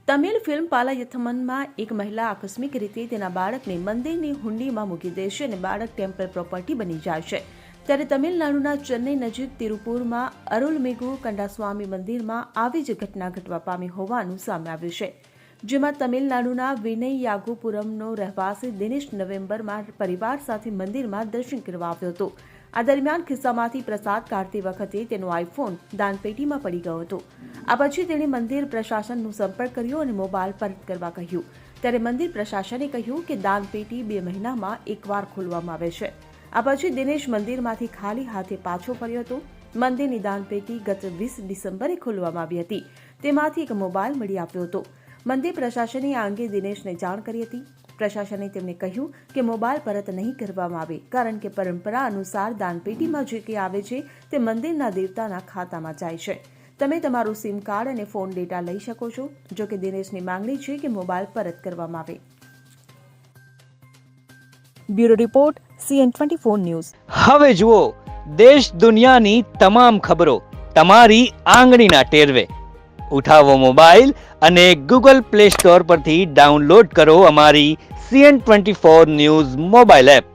Tamil film પાલાયથમનમાં એક મહિલા આકસ્મિક રીતે તેના બાળકને મંદિરની હુંડીમાં મૂકી દે છે અને બાળક ટેમ્પલ પ્રોપર્ટી બની જાય છે. ત્યારે તમિલનાડુના ચેન્નઈ નજીક તિરુપુરમાં અરુલમિગુ કંડાસ્વામી મંદિરમાં આવી જ ઘટના ઘટવા પામી હોવાનું સામે આવ્યું છે. જેમાં તમિલનાડુના વિનયયાગુપુરમનો રહેવાસી દિનેશ નવેમ્બરમાં પરિવાર સાથે મંદિરમાં દર્શન કરવા આવ્યો હતો. આ દરમિયાન ખિસ્સામાંથી પ્રસાદ કાઢતી વખતે તેનો આઈફોન દાનપેટીમાં પડી ગયો હતો. આ પછી તેણે મંદિર પ્રશાસનનો સંપર્ક કર્યો અને મોબાઈલ પરત કરવા કહ્યું. ત્યારે મંદિર પ્રશાસને કહ્યું કે દાનપેટી 2 મહિનામાં એકવાર ખોલવામાં આવે છે. આ પછી દિનેશ મંદિરમાંથી ખાલી હાથે પાછો ફર્યો હતો. મંદિરની દાનપેટી ગત 20 ડિસેમ્બરે ખોલવામાં આવી હતી. તેમાંથી એક મોબાઈલ મળી આવ્યો હતો. મંદિર પ્રશાસને આ અંગે દિનેશને જાણ કરી હતી. પ્રશાસને તેમને કહ્યું કે મોબાઈલ પરત નહીં કરવામાં આવે, કારણ કે પરંપરા અનુસાર દાનપેટીમાં જે કંઈ આવે છે તે મંદિરના દેવતાના ખાતામાં જાય છે. તમે તમારું સિમ કાર્ડ અને ફોન ડેટા લઈ શકો છો. જો કે દિનેશની માંગણી છે કે મોબાઈલ પરત કરવામાં આવે. Bureau report CN24 news. હવે જુઓ દેશ દુનિયાની તમામ ખબરો તમારી આંગળીના ટેરવે. ઉઠાવો મોબાઈલ અને Google Play Store પરથી ડાઉનલોડ કરો અમારી CN24 ન્યૂઝ મોબાઈલ એપ.